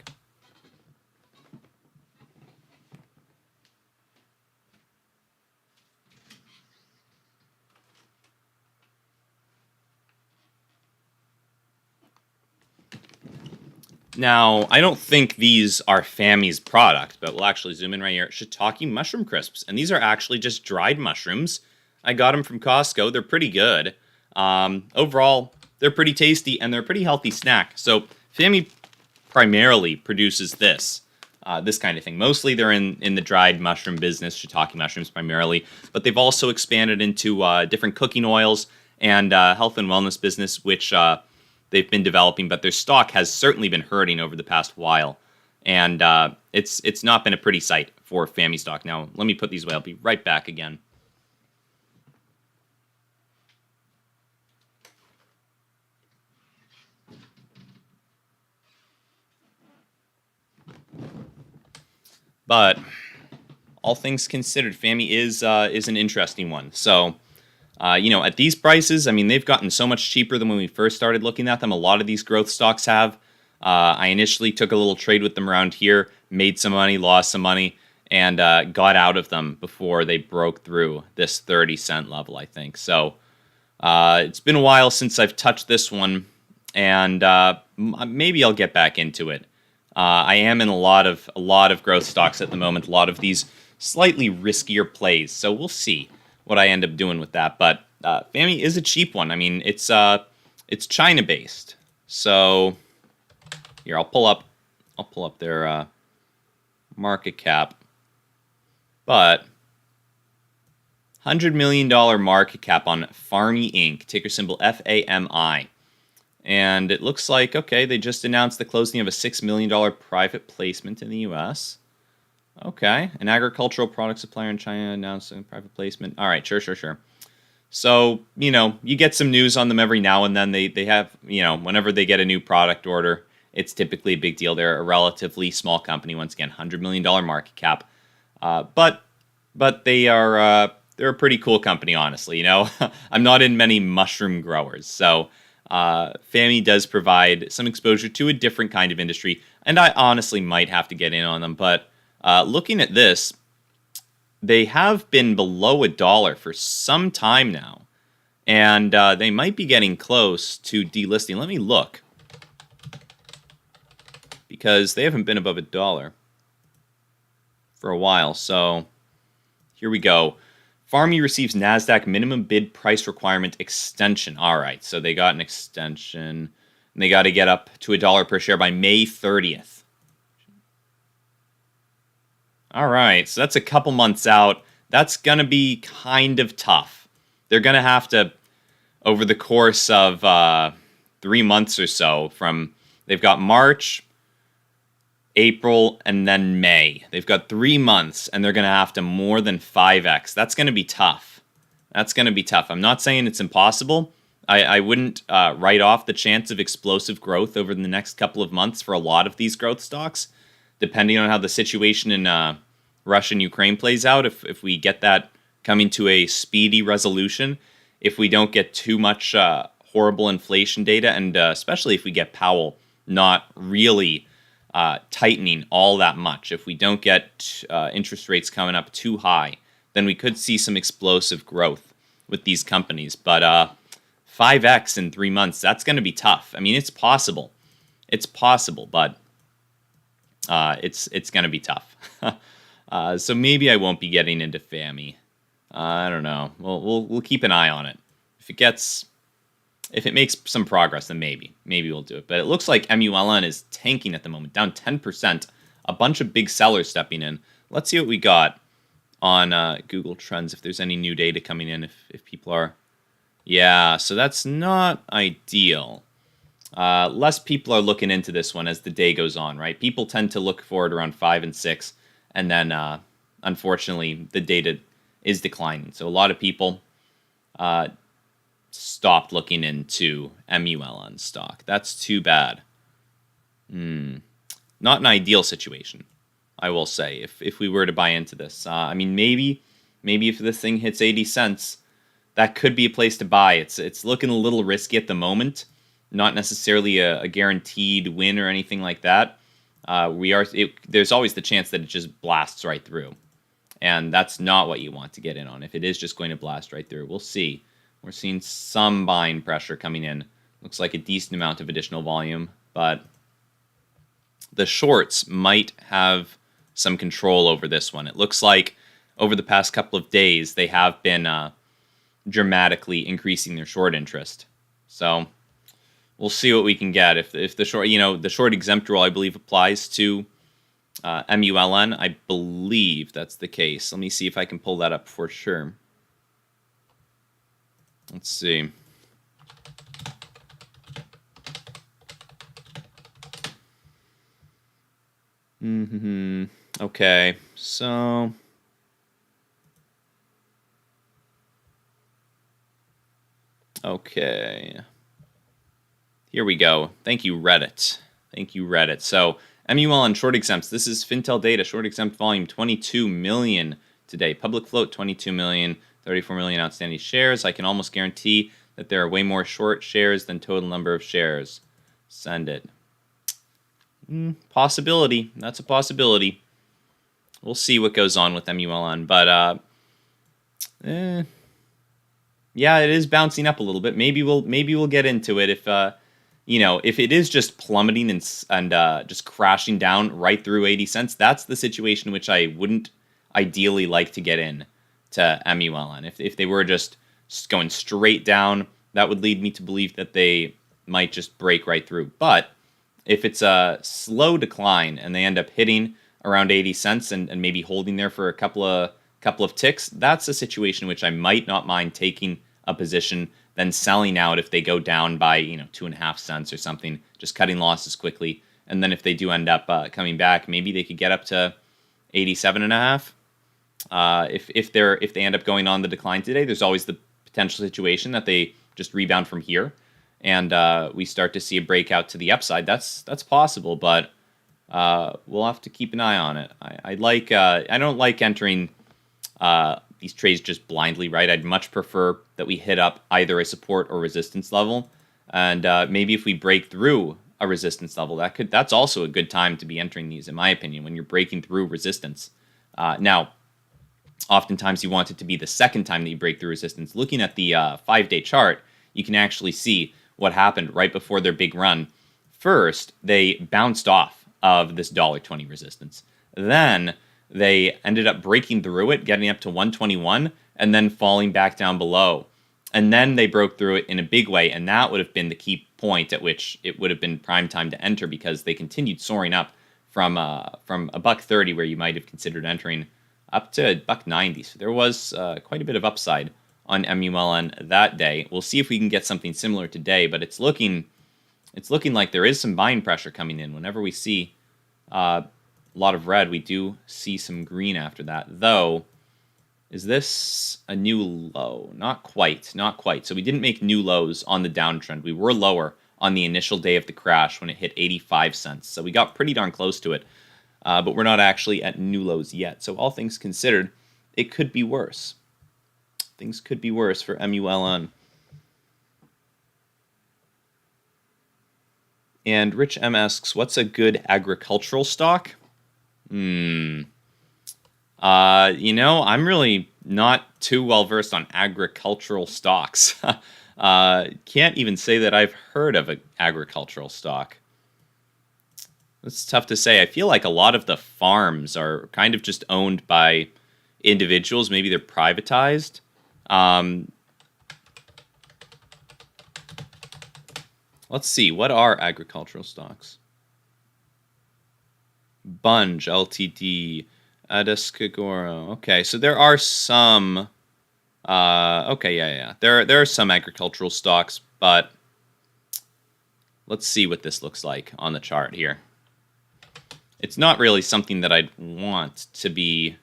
Now, I don't think these are FAMI's product, but we'll actually zoom in right here. Shiitake mushroom crisps. And these are actually just dried mushrooms. I got them from Costco. They're pretty good. Overall, they're pretty tasty, and they're a pretty healthy snack. So FAMI primarily produces this kind of thing. Mostly they're in the dried mushroom business, shiitake mushrooms primarily. But they've also expanded into different cooking oils and health and wellness business, which they've been developing, but their stock has certainly been hurting over the past while, and it's not been a pretty sight for FAMI stock. Now, let me put these away. I'll be right back again. But all things considered, FAMI is an interesting one. So, at these prices, I mean, they've gotten so much cheaper than when we first started looking at them. A lot of these growth stocks have. I initially took a little trade with them around here, made some money, lost some money, and got out of them before they broke through this 30-cent level, I think. So it's been a while since I've touched this one, and maybe I'll get back into it. I am in a lot of growth stocks at the moment, a lot of these slightly riskier plays. So we'll see what I end up doing with that. But FAMI is a cheap one. I mean, it's China based. So here, I'll pull up their market cap. But $100 million market cap on FAMI Inc., ticker symbol FAMI. And it looks like, okay, they just announced the closing of a $6 million private placement in the U.S. Okay, an agricultural product supplier in China announced a private placement. All right, sure. So, you get some news on them every now and then. They have, whenever they get a new product order, it's typically a big deal. They're a relatively small company, once again, $100 million market cap. But they're a pretty cool company, honestly. I'm not in many mushroom growers, so FAMI does provide some exposure to a different kind of industry, and I honestly might have to get in on them. But looking at this, they have been below $1 for some time now, and they might be getting close to delisting. Let me look, because they haven't been above $1 for a while. So here we go. FAMI receives NASDAQ minimum bid price requirement extension. All right, so they got an extension, and they got to get up to $1 per share by May 30th. All right, so that's a couple months out. That's going to be kind of tough. They're going to have to, over the course of 3 months or so, they've got March, April, and then May. They've got 3 months, and they're going to have to more than 5x. That's going to be tough. I'm not saying it's impossible. I wouldn't write off the chance of explosive growth over the next couple of months for a lot of these growth stocks, depending on how the situation in Russia and Ukraine plays out. If we get that coming to a speedy resolution, if we don't get too much horrible inflation data, and especially if we get Powell not really tightening all that much, if we don't get interest rates coming up too high, then we could see some explosive growth with these companies. But 5x in 3 months, that's going to be tough. I mean, it's possible, but it's going to be tough. So maybe I won't be getting into FAMI. I don't know. We'll keep an eye on it. If it makes some progress, then maybe we'll do it. But it looks like Muln is tanking at the moment, down 10%. A bunch of big sellers stepping in. Let's see what we got on Google Trends, if there's any new data coming in, if people are... Yeah, so that's not ideal. Less people are looking into this one as the day goes on, right? People tend to look for it around 5 and 6, and then, unfortunately, the data is declining. So a lot of people... stopped looking into Muln stock. That's too bad. Not an ideal situation, I will say, if we were to buy into this. I mean, maybe if this thing hits 80 cents, that could be a place to buy. It's looking a little risky at the moment. Not necessarily a guaranteed win or anything like that. There's always the chance that it just blasts right through. And that's not what you want to get in on. If it is just going to blast right through, we'll see. We're seeing some buying pressure coming in. Looks like a decent amount of additional volume, but the shorts might have some control over this one. It looks like over the past couple of days, they have been dramatically increasing their short interest. So we'll see what we can get. If the short, the short exempt rule, I believe, applies to Muln. I believe that's the case. Let me see if I can pull that up for sure. Let's see. Okay, so... Okay. Here we go. Thank you, Reddit. So, MUL on short exempts. This is Fintel data. Short exempt volume 22 million today. Public float 22 million. 34 million outstanding shares. I can almost guarantee that there are way more short shares than total number of shares. Send it. Possibility. That's a possibility. We'll see what goes on with MULN. But yeah, it is bouncing up a little bit. Maybe we'll get into it if if it is just plummeting and just crashing down right through 80 cents. That's the situation which I wouldn't ideally like to get in to MULN. If they were just going straight down, that would lead me to believe that they might just break right through. But if it's a slow decline and they end up hitting around 80 cents and maybe holding there for a couple of ticks, that's a situation which I might not mind taking a position, then selling out if they go down by 2.5 cents or something, just cutting losses quickly. And then if they do end up coming back, maybe they could get up to 87.5. If they end up going on the decline today, there's always the potential situation that they just rebound from here, and we start to see a breakout to the upside. That's possible, but we'll have to keep an eye on it. I don't like entering these trades just blindly, right? I'd much prefer that we hit up either a support or resistance level, and maybe if we break through a resistance level, that's also a good time to be entering these, in my opinion, when you're breaking through resistance. Now, oftentimes you want it to be the second time that you break through resistance. Looking at the 5-day chart, you can actually see what happened right before their big run. First, they bounced off of this $1.20 resistance. Then they ended up breaking through it, getting up to 121, and then falling back down below. And then they broke through it in a big way, and that would have been the key point at which it would have been prime time to enter, because they continued soaring up from $1.30, where you might have considered entering, up to $1.90. So there was quite a bit of upside on MULN that day. We'll see if we can get something similar today, but it's looking like there is some buying pressure coming in. Whenever we see a lot of red, we do see some green after that. Though, is this a new low? Not quite. So we didn't make new lows on the downtrend. We were lower on the initial day of the crash when it hit 85 cents. So we got pretty darn close to it. But we're not actually at new lows yet. So all things considered, it could be worse. Things could be worse for MULN. And Rich M asks, what's a good agricultural stock? I'm really not too well versed on agricultural stocks. Can't even say that I've heard of an agricultural stock. It's tough to say. I feel like a lot of the farms are kind of just owned by individuals. Maybe they're privatized. Let's see. What are agricultural stocks? Bunge, Ltd, Adescagoro. Okay, so there are some. Okay, yeah. There are some agricultural stocks, but let's see what this looks like on the chart here. It's not really something that I'd want to be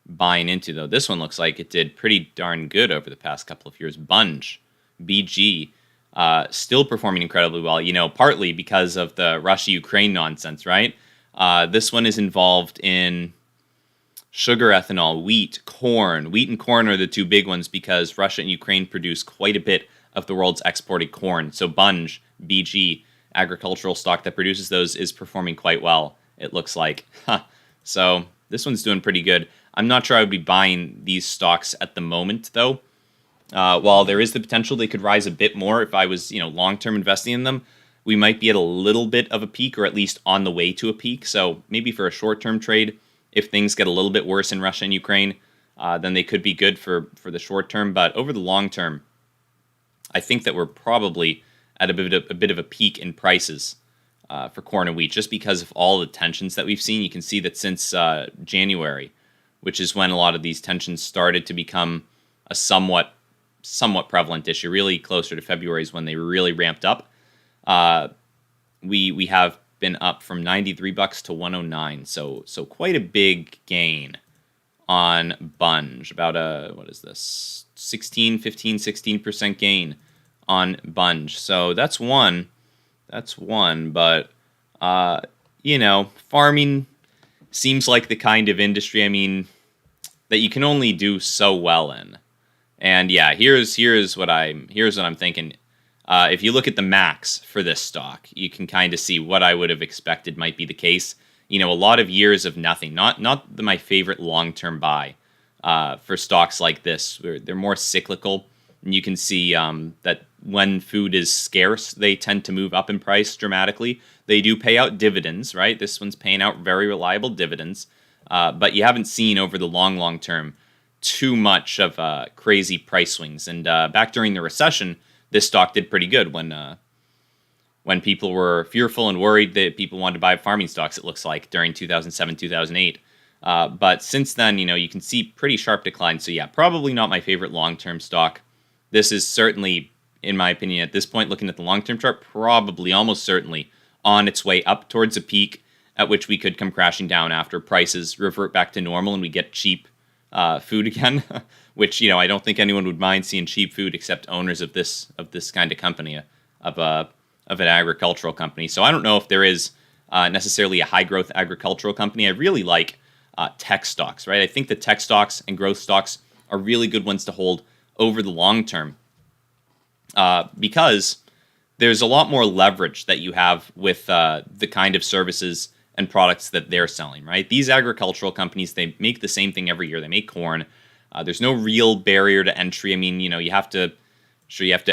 buying into, though. This one looks like it did pretty darn good over the past couple of years. Bunge, BG, still performing incredibly well, partly because of the Russia-Ukraine nonsense, right? This one is involved in sugar, ethanol, wheat, corn. Wheat and corn are the two big ones because Russia and Ukraine produce quite a bit of the world's exported corn. So Bunge, BG, agricultural stock that produces those, is performing quite well, it looks like. So this one's doing pretty good. I'm not sure I would be buying these stocks at the moment, though. While there is the potential they could rise a bit more if I was, long-term investing in them, we might be at a little bit of a peak, or at least on the way to a peak. So maybe for a short-term trade, if things get a little bit worse in Russia and Ukraine, then they could be good for the short term. But over the long term, I think that we're probably at a bit of a peak in prices for corn and wheat, just because of all the tensions that we've seen. You can see that since January, which is when a lot of these tensions started to become a somewhat prevalent issue. Really closer to February is when they really ramped up. We have been up from $93 to $109, so quite a big gain on Bunge. About 16% gain on Bunge. So that's one, but farming seems like the kind of industry, that you can only do so well in. And yeah, here's what I'm thinking. If you look at the max for this stock, you can kind of see what I would have expected might be the case. A lot of years of nothing. Not my favorite long-term buy for stocks like this. They're more cyclical, and you can see that when food is scarce, they tend to move up in price dramatically. They do pay out dividends, right? This one's paying out very reliable dividends, but you haven't seen over the long term too much of crazy price swings. And back during the recession, this stock did pretty good when people were fearful and worried that people wanted to buy farming stocks, it looks like, during 2007, 2008. But since then, you can see pretty sharp decline. So yeah, probably not my favorite long-term stock. This is certainly, in my opinion, at this point, looking at the long-term chart, probably almost certainly on its way up towards a peak at which we could come crashing down after prices revert back to normal and we get cheap food again, which, I don't think anyone would mind seeing cheap food except owners of this kind of company, of an agricultural company. So I don't know if there is necessarily a high-growth agricultural company. I really like tech stocks, right? I think the tech stocks and growth stocks are really good ones to hold over the long term because there's a lot more leverage that you have with the kind of services and products that they're selling, right? These agricultural companies, they make the same thing every year. They make corn. There's no real barrier to entry. You have to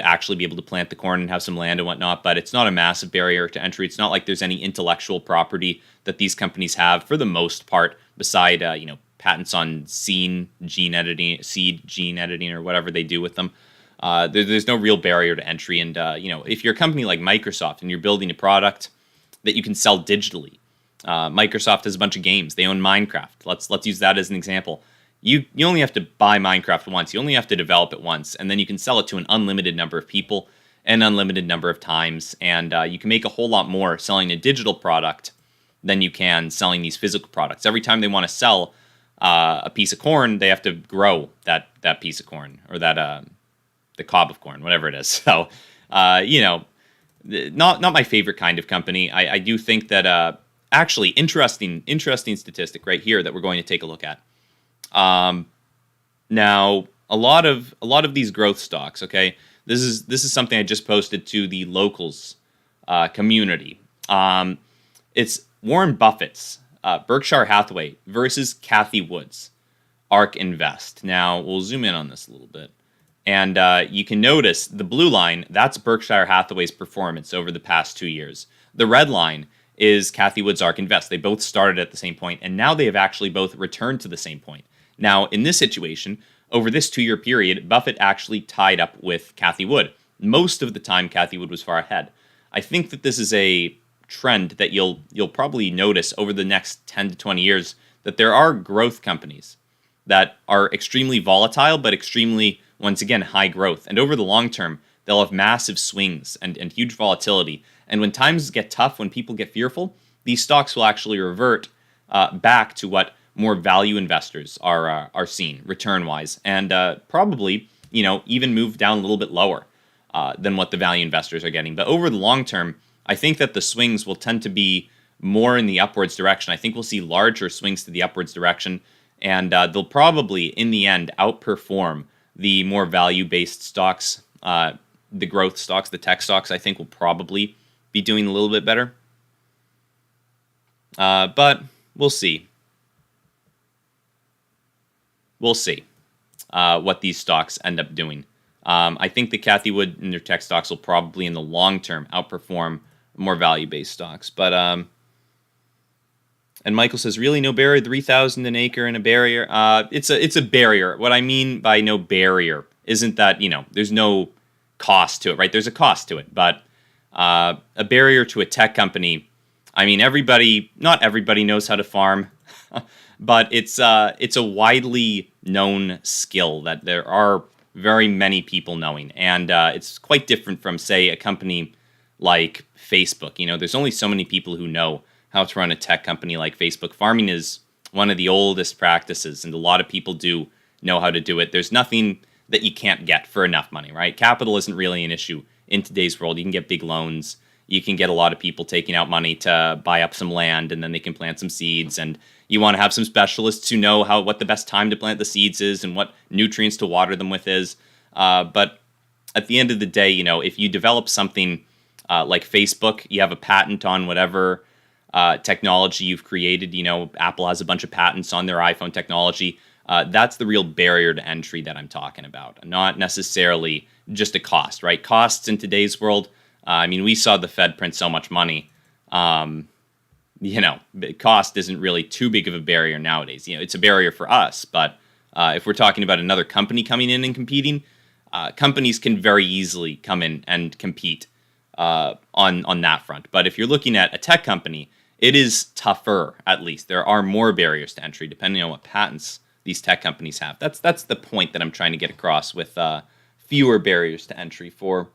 actually be able to plant the corn and have some land and whatnot, but it's not a massive barrier to entry. It's not like there's any intellectual property that these companies have for the most part, beside patents on seed gene editing, or whatever they do with them. There's no real barrier to entry. And if you're a company like Microsoft and you're building a product that you can sell digitally, Microsoft has a bunch of games. They own Minecraft. Let's use that as an example. You only have to buy Minecraft once. You only have to develop it once, and then you can sell it to an unlimited number of people, an unlimited number of times, and you can make a whole lot more selling a digital product than you can selling these physical products. Every time they want to sell a piece of corn, they have to grow that piece of corn, or that the cob of corn, whatever it is. So, not my favorite kind of company. I do think that actually interesting statistic right here that we're going to take a look at. Now a lot of these growth stocks, okay, this is something I just posted to the locals community. It's Warren Buffett's Berkshire Hathaway versus Cathie Wood's ARK Invest. Now we'll zoom in on this a little bit, and you can notice the blue line, that's Berkshire Hathaway's performance over the past 2 years. The red line is Cathie Wood's ARK Invest. They both started at the same point, and now they have actually both returned to the same point. Now, in this situation, over this 2-year period, Buffett actually tied up with Cathie Wood. Most of the time, Cathie Wood was far ahead. I think that this is a trend that you'll probably notice over the next 10 to 20 years, that there are growth companies that are extremely volatile, but extremely, once again, high growth. And over the long term, they'll have massive swings and huge volatility. And when times get tough, when people get fearful, these stocks will actually revert back to what more value investors are seeing return-wise, and probably even move down a little bit lower than what the value investors are getting. But over the long term, I think that the swings will tend to be more in the upwards direction. I think we'll see larger swings to the upwards direction, and they'll probably, in the end, outperform the more value-based stocks. The growth stocks, the tech stocks, I think will probably be doing a little bit better. But we'll see. We'll see what these stocks end up doing. I think the Cathie Wood and their tech stocks will probably, in the long term, outperform more value-based stocks. But and Michael says, really no barrier, 3,000 an acre and a barrier. It's a barrier. What I mean by no barrier isn't that there's no cost to it, right? There's a cost to it, but a barrier to a tech company. Not everybody knows how to farm. But it's a widely known skill that there are very many people knowing, and it's quite different from, say, a company like Facebook. There's only so many people who know how to run a tech company like Facebook. Farming is one of the oldest practices, and a lot of people do know how to do it. There's nothing that you can't get for enough money, right? Capital isn't really an issue in today's world. You can get big loans. you can get a lot of people taking out money to buy up some land, and then they can plant some seeds. And you want to have some specialists who know what the best time to plant the seeds is and what nutrients to water them with is. But at the end of the day, if you develop something like Facebook, you have a patent on whatever technology you've created. Apple has a bunch of patents on their iPhone technology. That's the real barrier to entry that I'm talking about, not necessarily just a cost, right? Costs in today's world, we saw the Fed print so much money. Cost isn't really too big of a barrier nowadays. It's a barrier for us, but if we're talking about another company coming in and competing, companies can very easily come in and compete on that front. But if you're looking at a tech company, it is tougher. At least there are more barriers to entry depending on what patents these tech companies have. That's the point that I'm trying to get across with fewer barriers to entry for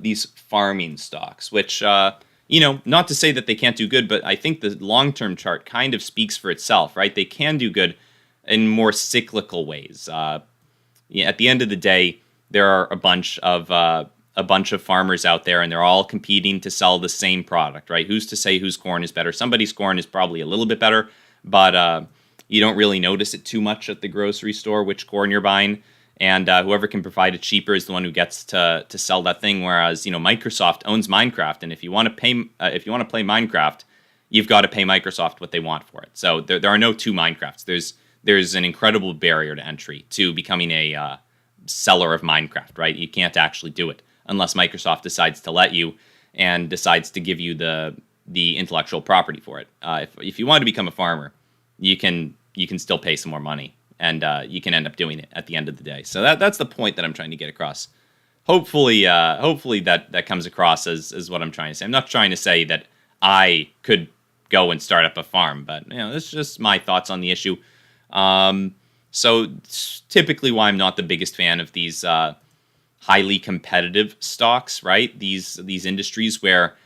these farming stocks, which, not to say that they can't do good, but I think the long-term chart kind of speaks for itself, right? They can do good in more cyclical ways. At the end of the day, there are a bunch of farmers out there, and they're all competing to sell the same product, right? Who's to say whose corn is better? Somebody's corn is probably a little bit better, but you don't really notice it too much at the grocery store, which corn you're buying. And whoever can provide it cheaper is the one who gets to sell that thing. Whereas Microsoft owns Minecraft, and if you want to play Minecraft, you've got to pay Microsoft what they want for it. So there are no two Minecrafts. There's an incredible barrier to entry to becoming a seller of Minecraft, right? You can't actually do it unless Microsoft decides to let you and decides to give you the intellectual property for it. If you want to become a farmer, you can still pay some more money. And you can end up doing it at the end of the day. So that's the point that I'm trying to get across. Hopefully that comes across as what I'm trying to say. I'm not trying to say that I could go and start up a farm, but that's just my thoughts on the issue. So typically why I'm not the biggest fan of these highly competitive stocks, right? These industries where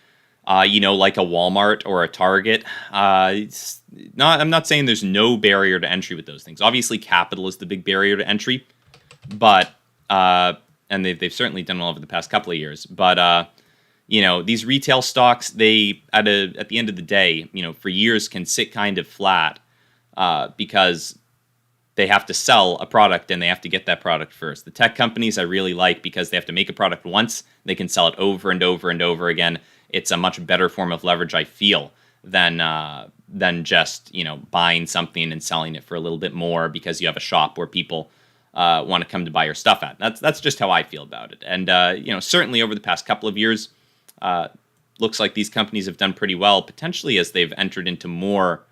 like a Walmart or a Target. I'm not saying there's no barrier to entry with those things. Obviously, capital is the big barrier to entry, but and they've certainly done well over the past couple of years. But these retail stocks, they at the end of the day, for years can sit kind of flat because they have to sell a product and they have to get that product first. The tech companies I really like because they have to make a product once, they can sell it over and over and over again. It's a much better form of leverage, I feel, than just buying something and selling it for a little bit more because you have a shop where people want to come to buy your stuff at. That's just how I feel about it. And certainly over the past couple of years, looks like these companies have done pretty well, potentially as they've entered into more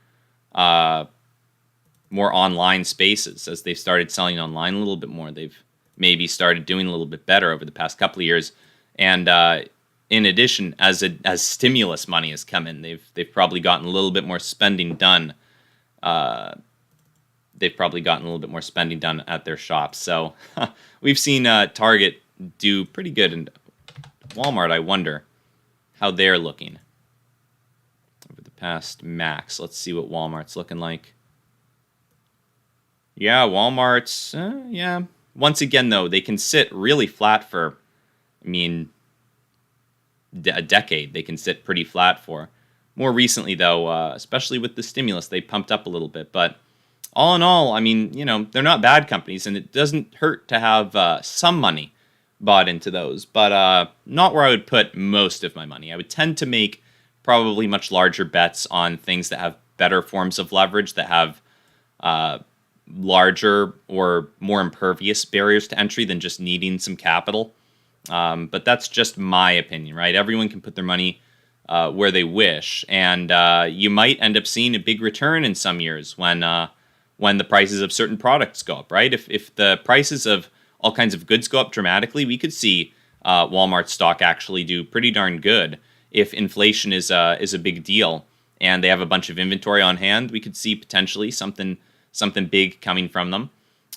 online spaces, as they've started selling online a little bit more. They've maybe started doing a little bit better over the past couple of years, and in addition, as stimulus money has come in, they've probably gotten a little bit more spending done. They've probably gotten a little bit more spending done at their shops. So we've seen Target do pretty good, and Walmart, I wonder how they're looking over the past max. Let's see what Walmart's looking like. Yeah, Walmart's, yeah. Once again, though, they can sit really flat for, a decade. They can sit pretty flat for. More recently, though, especially with the stimulus, they pumped up a little bit. But all in all, they're not bad companies, and it doesn't hurt to have some money bought into those. But not where I would put most of my money. I would tend to make probably much larger bets on things that have better forms of leverage, that have larger or more impervious barriers to entry than just needing some capital. But that's just my opinion, right? Everyone can put their money where they wish, and you might end up seeing a big return in some years when the prices of certain products go up, right? If the prices of all kinds of goods go up dramatically, we could see Walmart stock actually do pretty darn good. If inflation is a big deal and they have a bunch of inventory on hand, we could see potentially something big coming from them.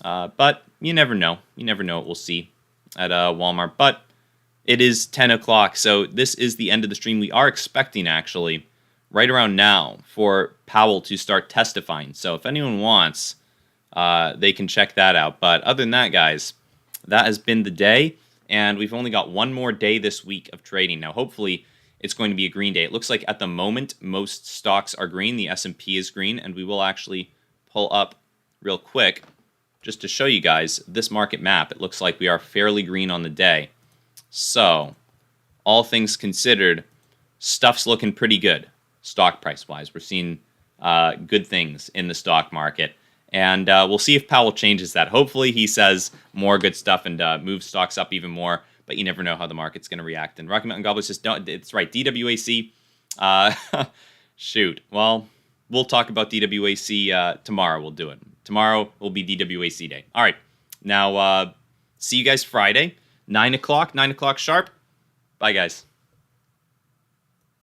But you never know. You never know what we'll see at Walmart. But it is 10 o'clock, so this is the end of the stream. We are expecting, actually, right around now, for Powell to start testifying. So if anyone wants, they can check that out. But other than that, guys, that has been the day. and we've only got one more day this week of trading. Now, hopefully, it's going to be a green day. It looks like at the moment, most stocks are green. The S&P is green, and we will actually pull up real quick just to show you guys this market map. It looks like we are fairly green on the day. So, all things considered, stuff's looking pretty good, stock price-wise. We're seeing good things in the stock market. And we'll see if Powell changes that. Hopefully he says more good stuff and moves stocks up even more. But you never know how the market's going to react. And Rocky Mountain Gobblers just don't. It's right, DWAC. Shoot. Well, we'll talk about DWAC tomorrow. We'll do it. Tomorrow will be DWAC day. All right. Now, see you guys Friday, 9 o'clock sharp. Bye, guys.